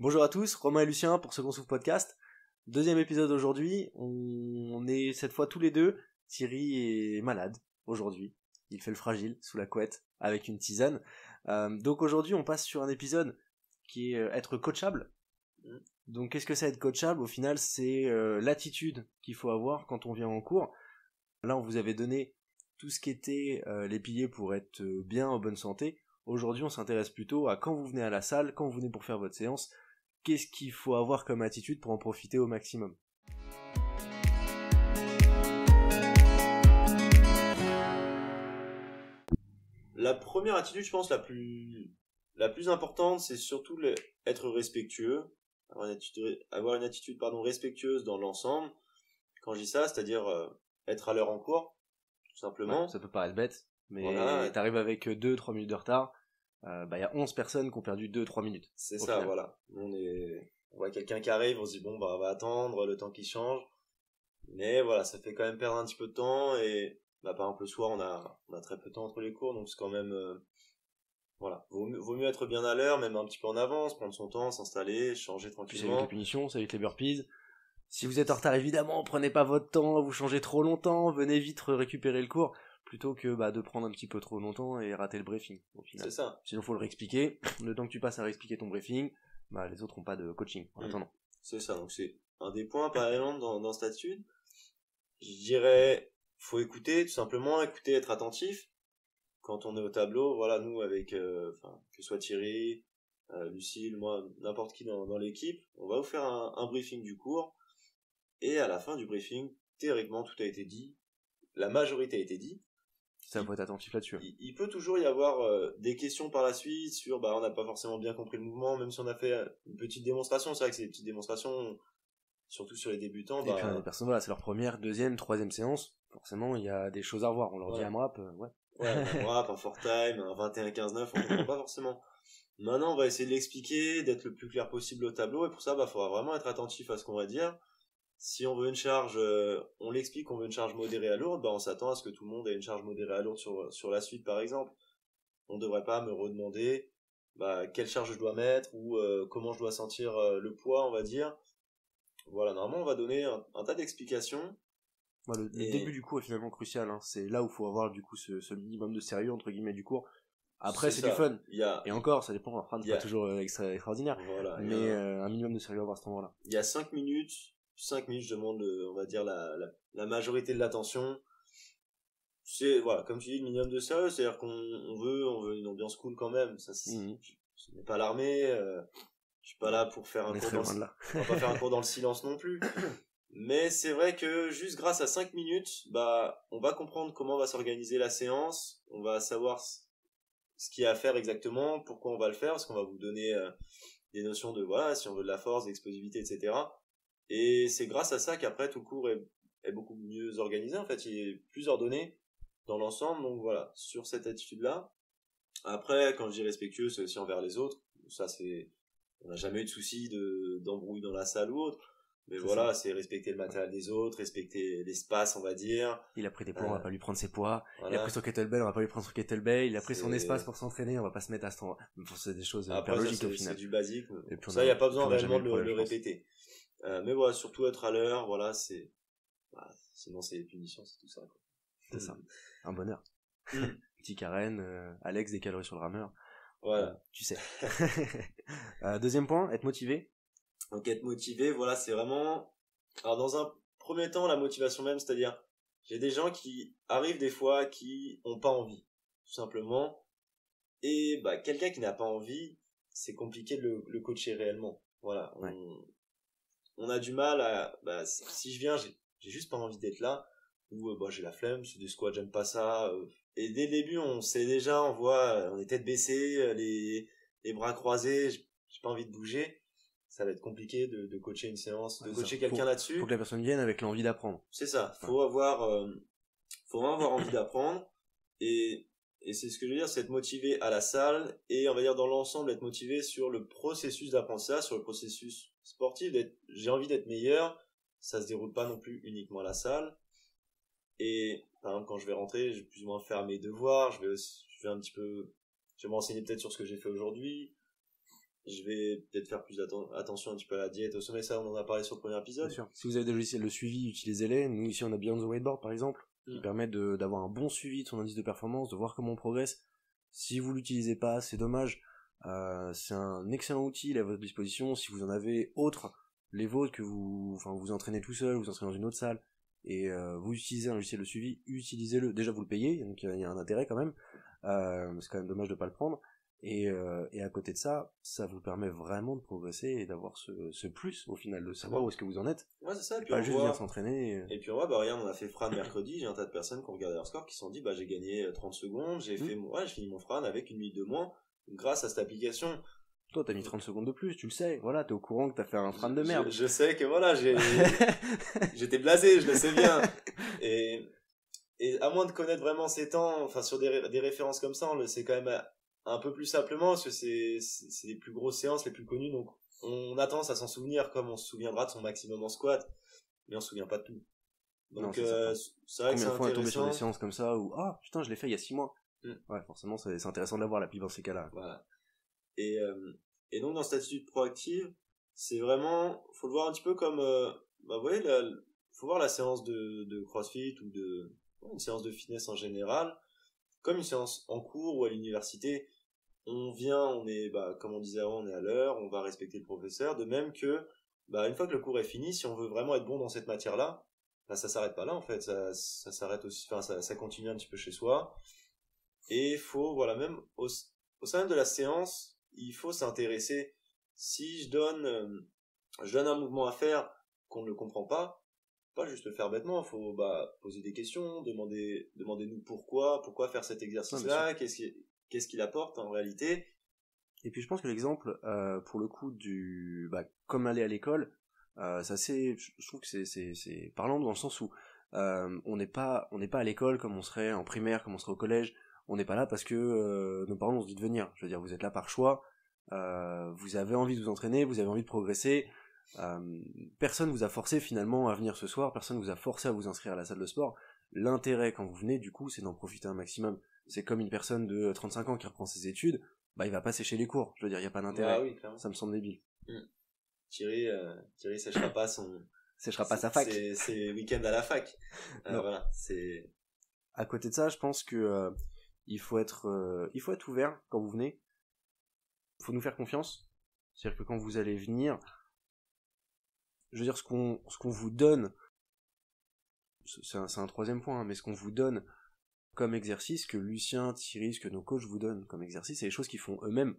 Bonjour à tous, Romain et Lucien pour Second Souffle Podcast. Deuxième épisode aujourd'hui, on est cette fois tous les deux. Thierry est malade aujourd'hui, il fait le fragile sous la couette avec une tisane. Donc aujourd'hui on passe sur un épisode qui est être coachable. Donc qu'est-ce que c'est être coachable? Au final c'est l'attitude qu'il faut avoir quand on vient en cours. Là on vous avait donné tout ce qui était les piliers pour être bien en bonne santé. Aujourd'hui on s'intéresse plutôt à quand vous venez à la salle, quand vous venez pour faire votre séance, qu'est-ce qu'il faut avoir comme attitude pour en profiter au maximum. La première attitude, je pense, la plus importante, c'est surtout être respectueux, avoir une attitude respectueuse dans l'ensemble. Quand je dis ça, c'est-à-dire être à l'heure en cours, tout simplement. Ouais, ça peut paraître bête, mais voilà. T'arrives avec 2-3 minutes de retard, y a 11 personnes qui ont perdu 2-3 minutes. C'est ça, final. Voilà. On voit quelqu'un qui arrive, on se dit bon, on va attendre le temps qu'il change. Mais voilà, ça fait quand même perdre un petit peu de temps et par exemple le soir on a très peu de temps entre les cours, donc c'est quand même voilà, vaut mieux être bien à l'heure, même un petit peu en avance, prendre son temps, s'installer, changer tranquillement. Ça évite les punitions, ça évite les burpees. Si vous êtes en retard, évidemment, prenez pas votre temps, vous changez trop longtemps, venez vite récupérer le cours, plutôt que de prendre un petit peu trop longtemps et rater le briefing au final. C'est ça. Sinon faut le réexpliquer, le temps que tu passes à réexpliquer ton briefing, les autres ont pas de coaching en attendant. C'est ça, donc c'est un des points par exemple dans cette attitude. Je dirais, faut écouter, tout simplement, être attentif. Quand on est au tableau, voilà, nous avec, que ce soit Thierry, Lucille, moi, n'importe qui dans l'équipe, on va vous faire un briefing du cours, et à la fin du briefing, théoriquement, tout a été dit, la majorité a été dit. Ça faut être attentif là-dessus. Il peut toujours y avoir des questions par la suite sur, on n'a pas forcément bien compris le mouvement, même si on a fait une petite démonstration. C'est vrai que c'est des petites démonstrations, surtout sur les débutants. Et puis les personnes, voilà, c'est leur première, deuxième, troisième séance. Forcément, il y a des choses à revoir. On leur dit AMRAP, ouais, un AMRAP, un 4-time, un 21-15-9, on comprend pas forcément. Maintenant, on va essayer de l'expliquer, d'être le plus clair possible au tableau, et pour ça, faudra vraiment être attentif à ce qu'on va dire. Si on veut une charge, on l'explique, on veut une charge modérée à lourde, on s'attend à ce que tout le monde ait une charge modérée à lourde sur la suite, par exemple. On ne devrait pas me redemander quelle charge je dois mettre ou comment je dois sentir le poids, on va dire. Voilà, normalement, on va donner un tas d'explications. Le début du cours est finalement crucial, hein. C'est là où il faut avoir du coup ce minimum de sérieux entre guillemets du cours. Après c'est du fun, et encore ça dépend, après c'est pas toujours extraordinaire, voilà, mais un minimum de sérieux à avoir à ce moment-là. Il y a 5 minutes je demande on va dire la majorité de l'attention. C'est voilà, comme tu dis, le minimum de sérieux, c'est-à-dire qu'on veut une ambiance cool quand même. Ça, ce n'est pas l'armée, je suis pas là pour faire un cours on va pas faire un cours dans le silence non plus. Mais c'est vrai que juste grâce à 5 minutes, on va comprendre comment va s'organiser la séance, on va savoir ce qu'il y a à faire exactement, pourquoi on va le faire, parce qu'on va vous donner des notions de si on veut de la force, d'explosivité, etc. Et c'est grâce à ça qu'après tout le cours est beaucoup mieux organisé, en fait, il est plus ordonné dans l'ensemble. Donc voilà, sur cette attitude-là. Après, quand je dis respectueux, c'est aussi envers les autres. Ça, on n'a jamais eu de souci d'embrouille dans la salle ou autre. Mais voilà, c'est respecter le matériel des autres, respecter l'espace, on va dire. Il a pris des poids, on va pas lui prendre ses poids. Voilà. Il a pris son kettlebell, on va pas lui prendre son kettlebell. Il a pris son espace pour s'entraîner, on va pas se mettre à ce endroit. C'est des choses hyper logiques au final. C'est du basique. Et puis ça, il n'y a pas besoin réellement de le répéter. Mais voilà, surtout être à l'heure, voilà, sinon c'est les punitions, c'est tout ça, quoi. C'est ça. Un bonheur. Petit Karen, Alex, des calories sur le rameur. Voilà. Tu sais. Deuxième point, être motivé. Donc être motivé, voilà, c'est vraiment... Alors dans un premier temps, la motivation même, c'est-à-dire, j'ai des gens qui arrivent des fois qui ont pas envie, tout simplement. Et quelqu'un qui n'a pas envie, c'est compliqué de le coacher réellement. Voilà, ouais. On a du mal à... si je viens, j'ai juste pas envie d'être là, ou j'ai la flemme, c'est des squats, j'aime pas ça. Et dès le début, on sait déjà, on est tête baissée, les bras croisés, j'ai pas envie de bouger. Ça va être compliqué de coacher une séance, de coacher quelqu'un là-dessus. Faut que la personne vienne avec l'envie d'apprendre. C'est ça. Faut vraiment avoir envie d'apprendre. Et c'est ce que je veux dire, c'est être motivé à la salle et on va dire dans l'ensemble être motivé sur le processus d'apprentissage, sur le processus sportif. J'ai envie d'être meilleur. Ça se déroule pas non plus uniquement à la salle. Et par exemple, quand je vais rentrer, je vais plus ou moins faire mes devoirs. Je vais me renseigner peut-être sur ce que j'ai fait aujourd'hui. je vais peut-être faire plus attention un petit peu à la diète, au sommeil. Ça, on en a parlé sur le premier épisode. Bien sûr. Si vous avez des logiciels de suivi, utilisez-les. Nous, ici, on a Beyond the Whiteboard, par exemple, qui permet d'avoir un bon suivi de son indice de performance, de voir comment on progresse. Si vous l'utilisez pas, c'est dommage. C'est un excellent outil à votre disposition. Si vous en avez autre, les vôtres que vous entraînez tout seul, vous entraînez dans une autre salle, et vous utilisez un logiciel de suivi, utilisez-le. Déjà, vous le payez, donc il y a un intérêt quand même. C'est quand même dommage de pas le prendre. Et à côté de ça, ça vous permet vraiment de progresser et d'avoir ce plus au final, de savoir où est-ce que vous en êtes. Ouais, c'est ça. Et puis pas juste bien s'entraîner. Et puis on voit, bah regarde, on a fait Fran mercredi, j'ai un tas de personnes qui ont regardé leur score, qui se sont dit, bah j'ai gagné 30 secondes, j'ai fini mon Fran avec 1 minute de moins, grâce à cette application. Toi, t'as mis 30 secondes de plus, tu le sais, voilà, t'es au courant que t'as fait un Fran de merde. Je sais que voilà, j'étais blasé, je le sais bien. Et à moins de connaître vraiment ces temps, enfin sur des références comme ça, on le sait quand même un peu plus simplement, parce que c'est les plus grosses séances, les plus connues, donc on a tendance à s'en souvenir comme on se souviendra de son maximum en squat, mais on se souvient pas de tout. Donc c'est vrai que c'est intéressant. Combien de fois on est tombé sur des séances comme ça où putain, je l'ai fait il y a 6 mois. Ouais, forcément c'est intéressant d'avoir la pipe dans ces cas-là. Voilà. Et donc dans cette attitude proactive, c'est vraiment, faut le voir un petit peu comme vous voyez, faut voir la séance de CrossFit ou une séance de fitness en général comme une séance en cours ou à l'université. On vient, on est, comme on disait avant, on est à l'heure, on va respecter le professeur, de même que, une fois que le cours est fini, si on veut vraiment être bon dans cette matière-là, ça s'arrête pas là, en fait, ça s'arrête aussi, ça continue un petit peu chez soi. Et il faut, voilà, même au sein de la séance, il faut s'intéresser. Si je donne un mouvement à faire qu'on ne le comprend pas juste le faire bêtement, il faut poser des questions, demander-nous pourquoi faire cet exercice-là, qu'est-ce qu'il apporte en réalité. Et puis je pense que l'exemple, pour le coup, comme aller à l'école, je trouve que c'est parlant dans le sens où on n'est pas à l'école comme on serait en primaire, comme on serait au collège. On n'est pas là parce que nos parents nous ont dit de venir. Je veux dire, vous êtes là par choix, vous avez envie de vous entraîner, vous avez envie de progresser. Personne vous a forcé finalement à venir ce soir, personne vous a forcé à vous inscrire à la salle de sport. L'intérêt quand vous venez, du coup, c'est d'en profiter un maximum. C'est comme une personne de 35 ans qui reprend ses études, il va pas sécher les cours. Je veux dire, il n'y a pas d'intérêt. Oui, ça me semble débile. Thierry séchera pas sa fac. C'est week-end à la fac. Voilà, c'est. À côté de ça, je pense que il faut être ouvert quand vous venez. Il faut nous faire confiance. C'est-à-dire que quand vous allez venir, je veux dire, ce qu'on vous donne, c'est un troisième point, mais ce qu'on vous donne comme exercice, que Lucien, Thierry, ce que nos coachs vous donnent comme exercice, c'est les choses qu'ils font eux-mêmes.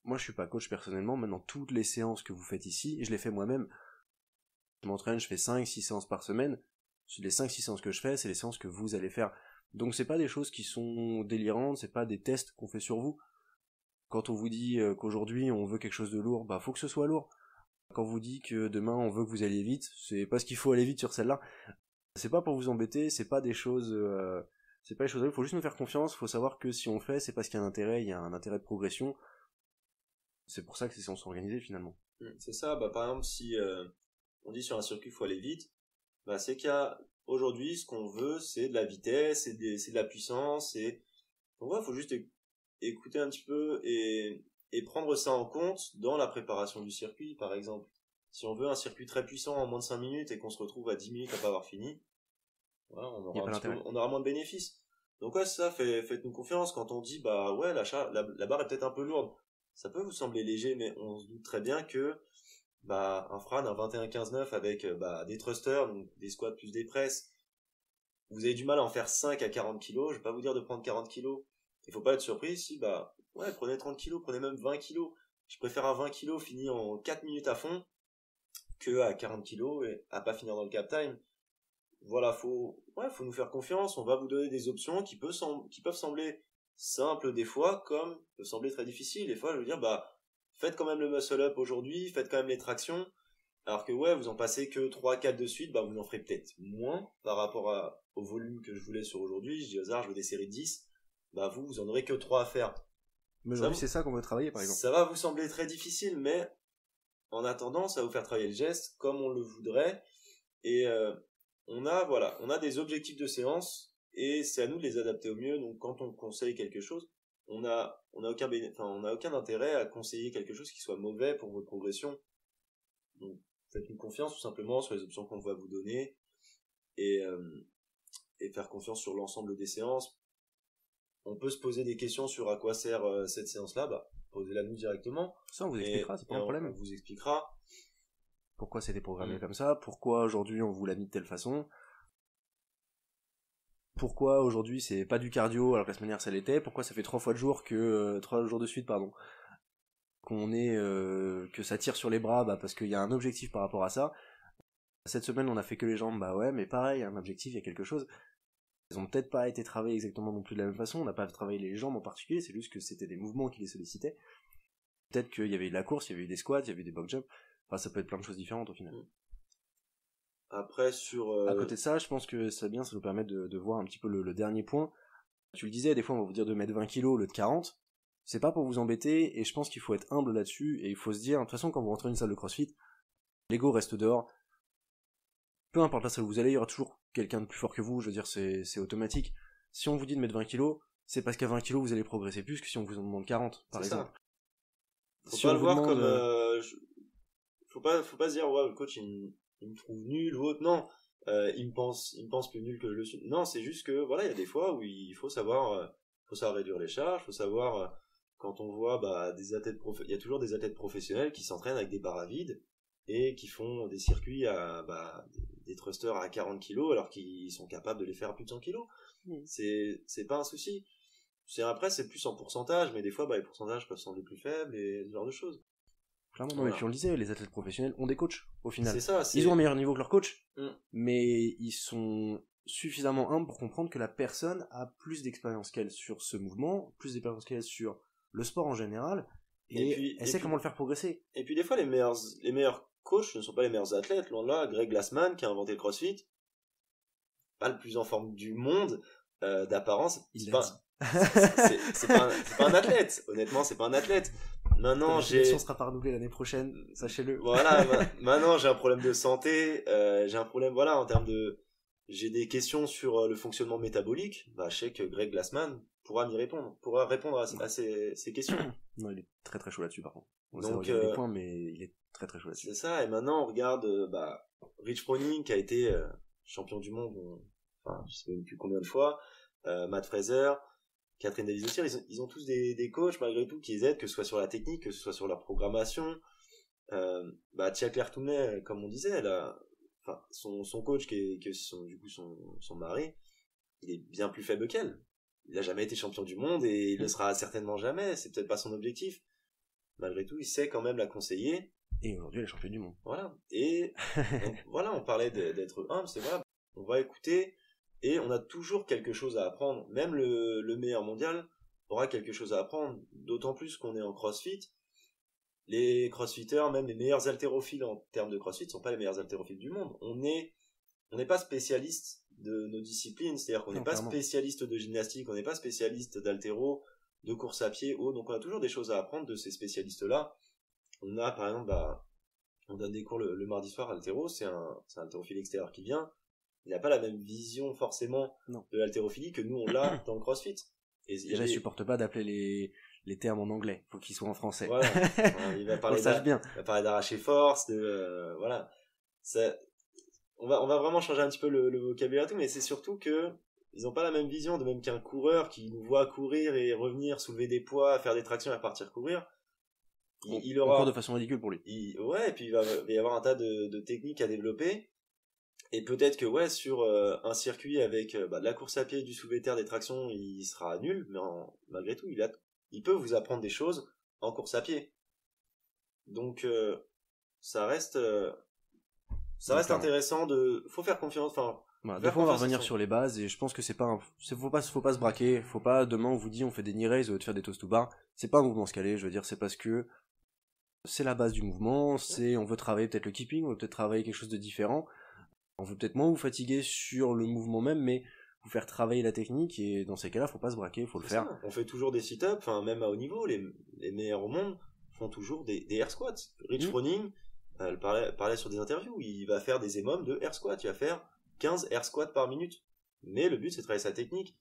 Moi, je suis pas coach personnellement, maintenant, toutes les séances que vous faites ici, je les fais moi-même. Je m'entraîne, je fais 5-6 séances par semaine. Les 5-6 séances que je fais, c'est les séances que vous allez faire. Donc c'est pas des choses qui sont délirantes, c'est pas des tests qu'on fait sur vous. Quand on vous dit qu'aujourd'hui on veut quelque chose de lourd, faut que ce soit lourd. Quand on vous dit que demain on veut que vous alliez vite, c'est parce qu'il faut aller vite sur celle-là. C'est pas pour vous embêter, c'est pas des choses, c'est pas des choses. Il faut juste nous faire confiance. Il faut savoir que si on le fait, c'est parce qu'il y a il y a un intérêt de progression. C'est pour ça que ces séances sont organisées finalement. C'est ça. Par exemple, si on dit sur un circuit il faut aller vite, c'est qu'il y a aujourd'hui ce qu'on veut, c'est de la vitesse, c'est de la puissance. Donc il faut juste écouter un petit peu et prendre ça en compte dans la préparation du circuit, par exemple. Si on veut un circuit très puissant en moins de 5 minutes et qu'on se retrouve à 10 minutes à pas avoir fini, voilà, on aura moins de bénéfices. Donc ça, faites-nous confiance quand on dit la barre est peut-être un peu lourde. Ça peut vous sembler léger, mais on se doute très bien que un Fran, un 21-15-9 avec des thrusters, donc des squats plus des presses, vous avez du mal à en faire 5 à 40 kg, je vais pas vous dire de prendre 40 kg. Il faut pas être surpris si prenez 30 kg, prenez même 20 kg. Je préfère un 20 kg fini en 4 minutes à fond que à 40 kg et à pas finir dans le cap time. Voilà, faut nous faire confiance, on va vous donner des options qui peuvent sembler simples des fois, comme peuvent sembler très difficiles. Des fois, je veux dire, faites quand même le muscle up aujourd'hui, faites quand même les tractions, alors que vous en passez que 3-4 de suite, vous en ferez peut-être moins par rapport au volume que je voulais sur aujourd'hui. Je dis au hasard, je veux des séries de 10, vous en aurez que 3 à faire. Mais aujourd'hui, c'est ça qu'on veut travailler, par exemple. Ça va vous sembler très difficile, mais en attendant, ça va vous faire travailler le geste comme on le voudrait. Et on a des objectifs de séance et c'est à nous de les adapter au mieux. Donc quand on conseille quelque chose, on a aucun intérêt à conseiller quelque chose qui soit mauvais pour votre progression. Donc, faites-nous confiance tout simplement sur les options qu'on va vous donner et faire confiance sur l'ensemble des séances. On peut se poser des questions sur à quoi sert cette séance-là, posez-la nous directement. Ça, on vous expliquera, c'est pas un problème. On vous expliquera pourquoi c'était programmé comme ça, pourquoi aujourd'hui on vous l'a mis de telle façon, pourquoi aujourd'hui c'est pas du cardio alors que la semaine dernière ça l'était, pourquoi ça fait 3 jours de suite que ça tire sur les bras, parce qu'il y a un objectif par rapport à ça. Cette semaine on a fait que les jambes, ouais, mais pareil, il y a un objectif, il y a quelque chose. Ils ont peut-être pas été travaillés exactement non plus de la même façon, on n'a pas travaillé les jambes en particulier, c'est juste que c'était des mouvements qui les sollicitaient. Peut-être qu'il y avait eu de la course, il y avait eu des squats, il y avait eu des box jumps, enfin ça peut être plein de choses différentes au final. Après à côté de ça, je pense que ça nous permet de voir un petit peu le dernier point. Tu le disais, des fois on va vous dire de mettre 20 kilos au lieu de 40, c'est pas pour vous embêter, et je pense qu'il faut être humble là-dessus, et il faut se dire, de toute façon quand vous rentrez dans une salle de crossfit, l'ego reste dehors, peu importe la salle où vous allez, il y aura toujours quelqu'un de plus fort que vous, je veux dire, c'est automatique. Si on vous dit de mettre 20 kilos, c'est parce qu'à 20 kilos vous allez progresser plus que si on vous en demande 40, par exemple. Faut pas le voir comme... Faut pas se dire, ouais, le coach il me trouve nul ou autre, non. Il me pense plus nul que le sud. Non, c'est juste que, voilà, il y a des fois où il faut savoir réduire les charges, faut savoir, quand on voit, des athlètes il y a toujours des athlètes professionnels qui s'entraînent avec des barres à vide, et qui font des circuits des thrusters à 40 kg alors qu'ils sont capables de les faire à plus de 100 kg. C'est pas un souci. Après, c'est plus en pourcentage, mais des fois, les pourcentages peuvent sembler plus faibles et ce genre de choses. Clairement, non, et puis on le disait, les athlètes professionnels ont des coachs, au final. C'est ça, ils ont un meilleur niveau que leur coach, mais ils sont suffisamment humbles pour comprendre que la personne a plus d'expérience qu'elle sur ce mouvement, plus d'expérience qu'elle sur le sport en général, et elle sait comment le faire progresser. Et puis des fois, les meilleurs coachs ne sont pas les meilleurs athlètes. Loin de là, Greg Glassman, qui a inventé le CrossFit, pas le plus en forme du monde, d'apparence, c'est pas un athlète. Honnêtement, c'est pas un athlète. Maintenant, la sélection sera pas renouvelée l'année prochaine, sachez-le. Voilà, maintenant j'ai un problème de santé, j'ai un problème, voilà, en termes de... J'ai des questions sur le fonctionnement métabolique, je sais que Greg Glassman pourra répondre à ces questions. Non, il est très très chaud là-dessus, par contre. Donc, des points, mais il est très très chaud là-dessus. C'est ça, et maintenant on regarde Rich Froning, qui a été champion du monde, je sais même plus combien de fois, Matt Fraser, Catherine Davis aussi, ils ont tous des coachs malgré tout qui les aident, que ce soit sur la technique, que ce soit sur la programmation. Tia Claire Toumey, comme on disait, elle a, son coach qui est son mari, il est bien plus faible qu'elle. Il n'a jamais été champion du monde et il le sera certainement jamais, c'est peut-être pas son objectif. Malgré tout, il sait quand même la conseiller. Et aujourd'hui, elle est championne du monde. Voilà. Et on parlait d'être humble, c'est voilà, on va écouter. Et on a toujours quelque chose à apprendre. Même le meilleur mondial aura quelque chose à apprendre. D'autant plus qu'on est en CrossFit. Les CrossFitters, même les meilleurs haltérophiles en termes de CrossFit, ne sont pas les meilleurs haltérophiles du monde. On n'est pas spécialiste de nos disciplines. C'est-à-dire qu'on n'est pas spécialiste de gymnastique, on n'est pas spécialiste d'haltéro, de course à pied, donc on a toujours des choses à apprendre de ces spécialistes-là. On a, par exemple, on donne des cours le mardi soir à haltéro, c'est un haltérophile extérieur qui vient. Il n'a pas la même vision forcément de l'haltérophilie que nous on l'a dans le CrossFit. Et déjà, il supporte pas d'appeler les termes en anglais. Faut qu'ils soient en français. Voilà. Il va parler d'arracher force, voilà. On va vraiment changer un petit peu le vocabulaire et tout, mais c'est surtout que ils n'ont pas la même vision, de même qu'un coureur qui nous voit courir et revenir, soulever des poids, faire des tractions et repartir courir. Il aura... Encore de façon ridicule pour lui. Et puis il va y avoir un tas de techniques à développer. Et peut-être que sur un circuit avec de la course à pied, du soulevé de terre, des tractions, il sera nul, mais malgré tout, il peut vous apprendre des choses en course à pied. Donc ça reste intéressant faut faire confiance. Des fois on va revenir sur les bases et je pense que faut pas se braquer, faut pas demain on vous dit on fait des knee raises ou de faire des toast to bar, c'est pas un mouvement scalé, je veux dire, c'est parce que c'est la base du mouvement, on veut travailler peut-être le keeping, on veut peut-être travailler quelque chose de différent. On veut peut-être moins vous fatiguer sur le mouvement même, mais vous faire travailler la technique, et dans ces cas-là, faut pas se braquer, faut le faire. On fait toujours des sit-ups, même à haut niveau, les meilleurs au monde font toujours des air squats. Rich Froning, elle parlait sur des interviews, il va faire des EMOM de air squat, il va faire 15 air squats par minute. Mais le but, c'est de travailler sa technique.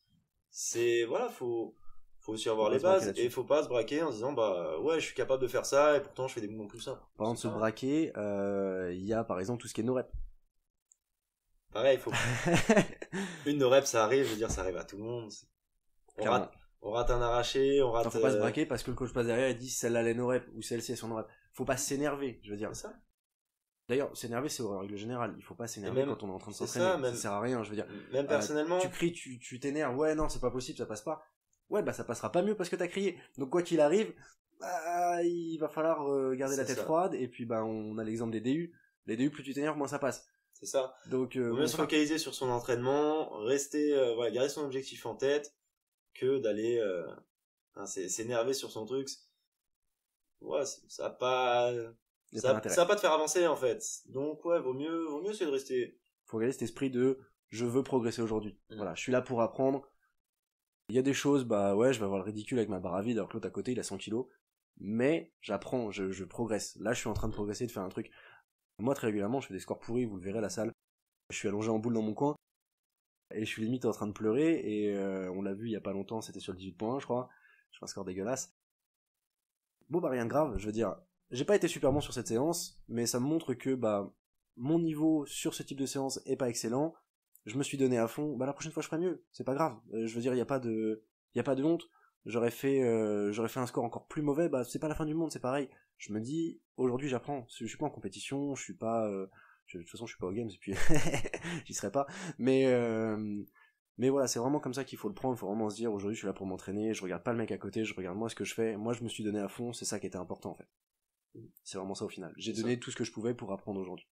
Faut faut aussi avoir les bases et faut pas se braquer en se disant bah ouais je suis capable de faire ça et pourtant je fais des mouvements plus simples. Par exemple, se braquer, il y a par exemple tout ce qui est no rep. Pareil, faut une no rep ça arrive, je veux dire ça arrive à tout le monde. On rate un arraché, on rate. Faut pas se braquer parce que le coach passe derrière et dit celle-là elle est no rep ou celle-ci est son no rep. Faut pas s'énerver, je veux dire. C'est ça. D'ailleurs, s'énerver c'est en règle générale. Il faut pas s'énerver quand on est en train de s'entraîner. Ça sert à rien, je veux dire. Même personnellement. Tu cries, tu t'énerves. Ouais, non, c'est pas possible, ça passe pas. Ouais, bah ça passera pas mieux parce que t'as crié. Donc quoi qu'il arrive, il va falloir garder la tête froide. Et puis bah on a l'exemple des DU. Les DU, plus tu t'énerves, moins ça passe. C'est ça. Donc faut mieux se focaliser sur son entraînement, garder son objectif en tête, que d'aller s'énerver sur son truc. Ouais, ça va pas. Ça va pas te faire avancer en fait. Donc ouais, vaut mieux c'est de rester. Faut garder cet esprit de je veux progresser aujourd'hui. Voilà, je suis là pour apprendre. Il y a des choses, bah ouais, je vais avoir le ridicule avec ma barre à vide alors que l'autre à côté il a 100 kilos. Mais j'apprends, je progresse. Là je suis en train de progresser, de faire un truc. Moi très régulièrement je fais des scores pourris, vous le verrez à la salle. Je suis allongé en boule dans mon coin. Et je suis limite en train de pleurer. Et on l'a vu il y a pas longtemps, c'était sur le 18.1 je crois. Je fais un score dégueulasse. Bon bah rien de grave, je veux dire. J'ai pas été super bon sur cette séance, mais ça me montre que bah mon niveau sur ce type de séance est pas excellent. Je me suis donné à fond. Bah la prochaine fois je ferai mieux. C'est pas grave. Je veux dire, il y a pas de honte. J'aurais fait un score encore plus mauvais. Bah c'est pas la fin du monde, c'est pareil. Je me dis aujourd'hui j'apprends. Je suis pas en compétition. Je suis pas. De toute façon je suis pas au games et puis j'y serai pas. Mais voilà, c'est vraiment comme ça qu'il faut le prendre. Il faut vraiment se dire aujourd'hui je suis là pour m'entraîner. Je regarde pas le mec à côté. Je regarde moi ce que je fais. Moi je me suis donné à fond. C'est ça qui était important en fait. C'est vraiment ça au final. J'ai donné tout ce que je pouvais pour apprendre aujourd'hui.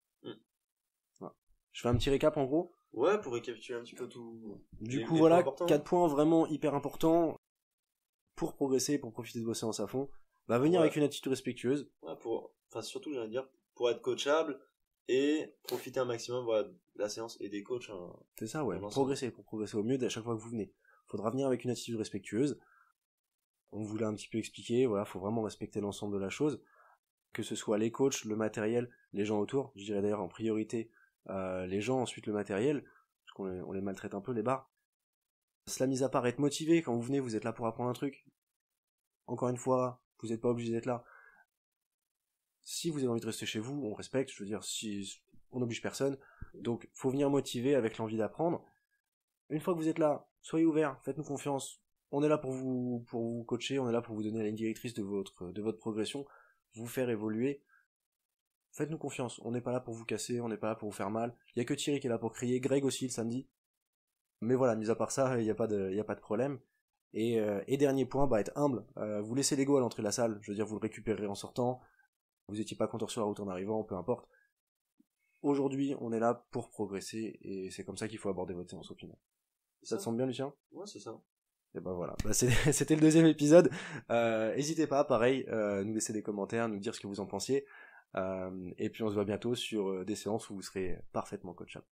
Voilà. Je fais un petit récap en gros. Ouais, pour récapituler un petit peu tout. Du coup, voilà, 4 points vraiment hyper importants pour progresser, pour profiter de vos séances à fond. Va venir avec une attitude respectueuse. Ouais, surtout, j'allais dire, pour être coachable et profiter un maximum de la séance et des coachs. C'est ça, ouais. Pour progresser au mieux à chaque fois que vous venez. Faudra venir avec une attitude respectueuse. On vous l'a un petit peu expliqué, voilà, faut vraiment respecter l'ensemble de la chose. Que ce soit les coachs, le matériel, les gens autour. Je dirais d'ailleurs en priorité les gens, ensuite le matériel, parce qu'on les maltraite un peu les bars. Cela mis à part, être motivé, quand vous venez, vous êtes là pour apprendre un truc. Encore une fois, vous n'êtes pas obligé d'être là. Si vous avez envie de rester chez vous, on respecte, je veux dire, si on n'oblige personne. Donc, faut venir motiver avec l'envie d'apprendre. Une fois que vous êtes là, soyez ouverts, faites-nous confiance. On est là pour vous coacher, on est là pour vous donner la ligne directrice de votre progression, vous faire évoluer. Faites-nous confiance, on n'est pas là pour vous casser, on n'est pas là pour vous faire mal. Il y a que Thierry qui est là pour crier, Greg aussi le samedi. Mais voilà, mis à part ça, il n'y a pas de problème. Et dernier point, bah être humble. Vous laissez l'ego à l'entrée de la salle, je veux dire, vous le récupérez en sortant. Vous étiez pas content sur la route en arrivant, peu importe. Aujourd'hui, on est là pour progresser et c'est comme ça qu'il faut aborder votre séance au final. Ça te semble bien, Lucien ? Ouais, c'est ça. Et ben voilà, c'était le 2e épisode. N'hésitez pas, pareil, nous laisser des commentaires, nous dire ce que vous en pensiez. Et puis on se voit bientôt sur des séances où vous serez parfaitement coachable.